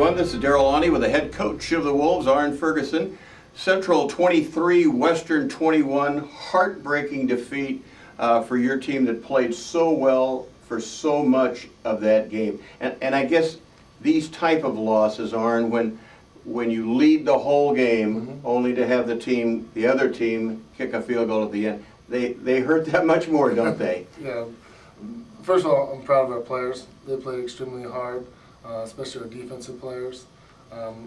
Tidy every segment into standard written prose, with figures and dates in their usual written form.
everyone. This is Darrell Auney with the head coach of the Wolves, Arn Ferguson. Central 23, Western 21. Heartbreaking defeat for your team that played so well for so much of that game. And I guess these type of losses, Arn, when you lead the whole game, only to have the other team, kick a field goal at the end, they hurt that much more, don't they? Yeah. First of all, I'm proud of our players. They played extremely hard, especially our defensive players,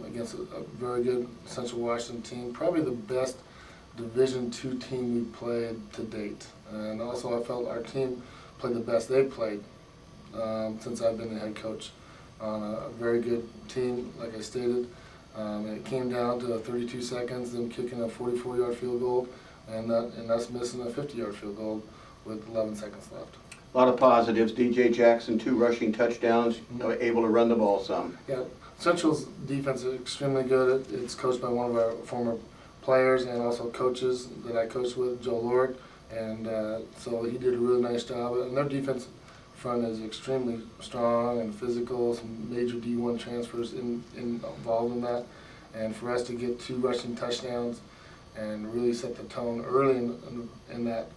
against a very good Central Washington team. Probably the best Division II team we played to date. And also I felt our team played the best they've played since I've been the head coach. On a very good team, like I stated. And it came down to 32 seconds, them kicking a 44-yard field goal, and us missing a 50-yard field goal with 11 seconds left. A lot of positives. DJ Jackson, 2 rushing touchdowns, able to run the ball some. Yeah, Central's defense is extremely good. It's coached by one of our former players and also coaches that I coached with, Joe Lorick, and so he did a really nice job. And their defense front is extremely strong and physical. Some major D1 transfers involved in that, and for us to get 2 rushing touchdowns and really set the tone early in that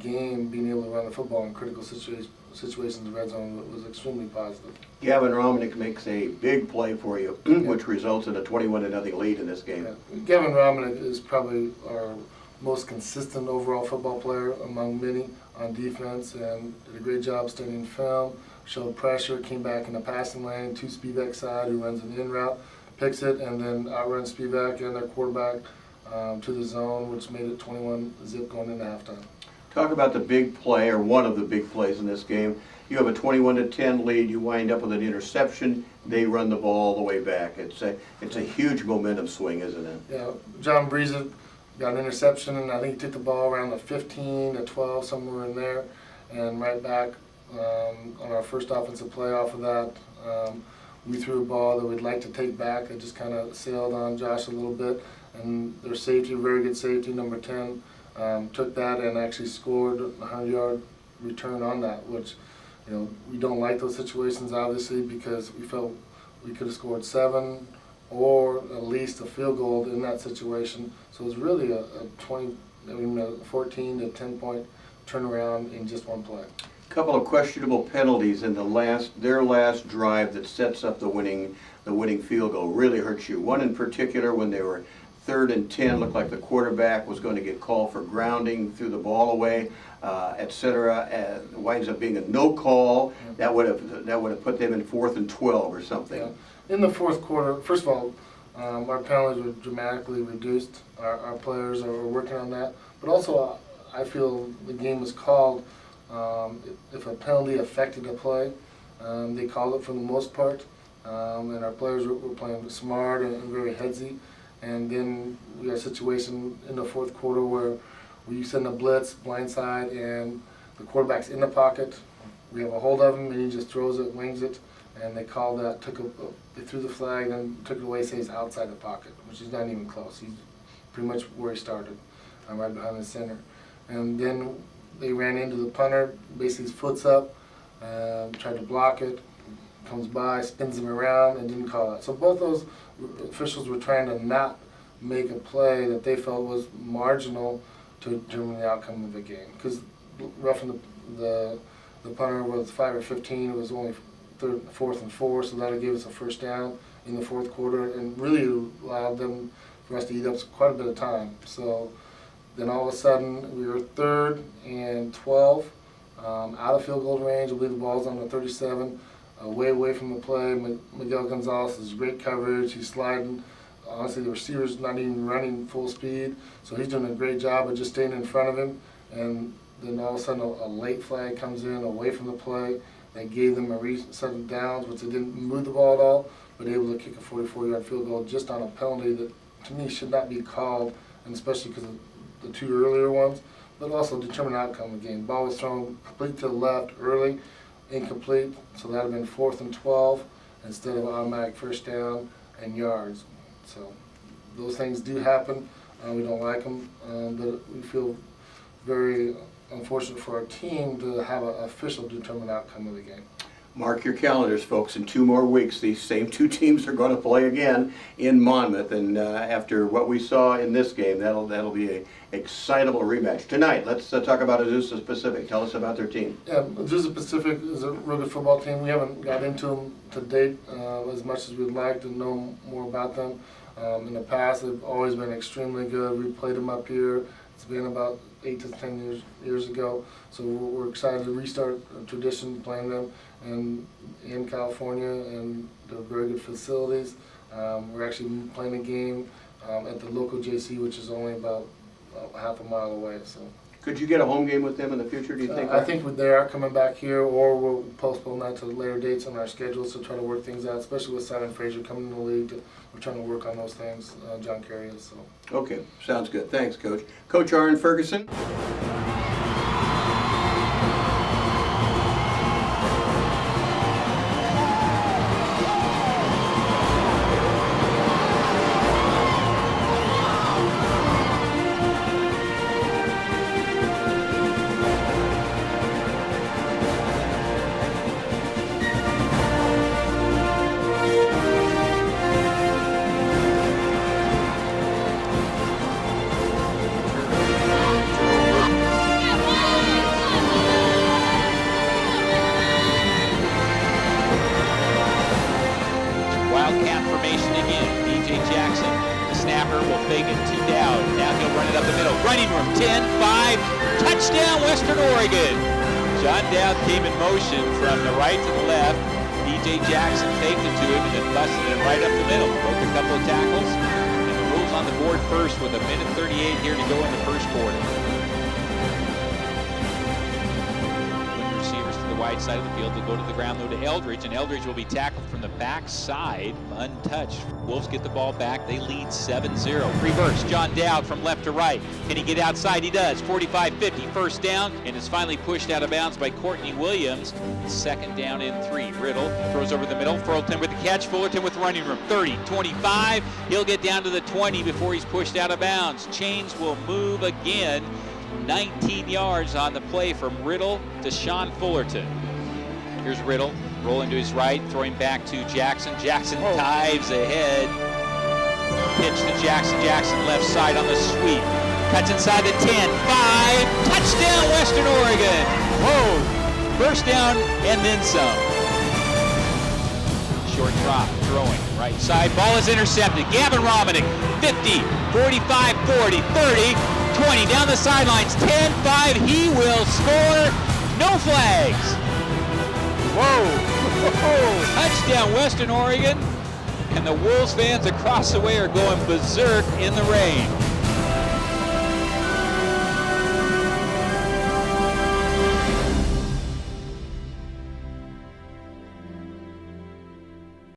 game, being able to run the football in critical situations in the red zone was extremely positive. Gavin Romanek makes a big play for you, which results in a 21-0 lead in this game. Yeah. Gavin Romanek is probably our most consistent overall football player among many on defense, and did a great job studying film, showed pressure, came back in the passing lane to Spivak side, who runs an in route, picks it, and then outruns Spivak and their quarterback to the zone, which made it 21-zip going into halftime. Talk about the big play, or one of the big plays in this game. You have a 21-10 lead. You wind up with an interception. They run the ball all the way back. It's a huge momentum swing, isn't it? Yeah, John Breeza got an interception, and I think he took the ball around the 15 to 12, somewhere in there, and right back on our first offensive play off of that, we threw a ball that we'd like to take back. It just kind of sailed on Josh a little bit, and their safety, very good safety, number 10, took that and actually scored a 100-yard return on that, which, we don't like those situations, obviously, because we felt we could have scored 7 or at least a field goal in that situation. So it was really a 14 to 10 point turnaround in just one play. A couple of questionable penalties in their last drive that sets up the winning field goal really hurts you. One in particular, when they were 3rd and 10, looked like the quarterback was going to get called for grounding, threw the ball away, etc. It winds up being a no call. That would have put them in 4th and 12 or something. Yeah. In the fourth quarter, first of all, our penalties were dramatically reduced. Our players are working on that. But also, I feel the game was called, if a penalty affected a play, they called it for the most part. And our players were playing smart and very headsy. And then we had a situation in the fourth quarter where we send a blitz, blindside, and the quarterback's in the pocket. We have a hold of him, and he just throws it, wings it. And they called that, they threw the flag, then took it away, saying he's outside the pocket, which is not even close. He's pretty much where he started, right behind the center. And then they ran into the punter, basically his foot's up, tried to block it, comes by, spins him around, and didn't call it. So both those officials were trying to not make a play that they felt was marginal to determine the outcome of the game. Because roughing the punter was 5 or 15, it was only 4th and 4, so that'll give us a first down in the fourth quarter, and really allowed them for us to eat up quite a bit of time. So then all of a sudden we were 3rd and 12, out of field goal range. I believe the ball's on the 37, way away from the play. Miguel Gonzalez is great coverage. He's sliding. Honestly, the receiver's not even running full speed, so he's doing a great job of just staying in front of him. And then all of a sudden a late flag comes in away from the play. They gave them a reset of downs, which they didn't move the ball at all, but able to kick a 44-yard field goal just on a penalty that, to me, should not be called, and especially because of the 2 earlier ones, but also determine the outcome of the game. Ball was thrown complete to the left early, incomplete, so that would have been 4th and 12 instead of automatic first down and yards. So those things do happen. We don't like them, but we feel very unfortunate for our team to have an official determined outcome of the game. Mark your calendars, folks. In 2 more weeks, these same 2 teams are going to play again in Monmouth. And after what we saw in this game, that'll be a excitable rematch. Tonight, let's talk about Azusa Pacific. Tell us about their team. Yeah, Azusa Pacific is a really good football team. We haven't got into them to date as much as we'd like to know more about them. In the past, they've always been extremely good. We played them up here. It's been about 8 to 10 years ago. So we're excited to restart a tradition playing them in California, and they're very good facilities. We're actually playing a game at the local JC, which is only about half a mile away. So. Could you get a home game with them in the future, do you think? I think they are coming back here, or we'll postpone that to later dates on our schedules to try to work things out, especially with Simon Fraser coming in the league. We're trying to work on those things. John Kerry is. So. Okay, sounds good. Thanks, Coach. Coach Arn Ferguson. Wildcat formation again. DJ Jackson, the snapper, will fake it 2 down. Now he'll run it up the middle. Running room, 10-5, touchdown Western Oregon. John Dowd came in motion from the right to the left. DJ Jackson faked it to him and then busted it right up the middle. Broke a couple of tackles. And the Wolves on the board first with 1:38 here to go in the first quarter. Wide side of the field. They'll go to the ground, though, to Eldridge, and Eldridge will be tackled from the backside, untouched. Wolves get the ball back. They lead 7-0. Reverse, John Dowd from left to right. Can he get outside? He does. 45-50, first down, and is finally pushed out of bounds by Courtney Williams. Second down and 3. Riddle throws over the middle. Fullerton with the catch. Fullerton with running room. 30, 25. He'll get down to the 20 before he's pushed out of bounds. Chains will move again. 19 yards on the play from Riddle to Sean Fullerton. Here's Riddle, rolling to his right, throwing back to Jackson. Jackson dives ahead. Pitch to Jackson. Jackson left side on the sweep. Cuts inside the 10. 5. Touchdown Western Oregon. Whoa. First down and then some. Short drop, throwing. Right side. Ball is intercepted. Gavin Romanek. 50, 45, 40, 30. 20 down the sidelines, 10-5, he will score, no flags. Whoa, touchdown Western Oregon, and the Wolves fans across the way are going berserk in the rain.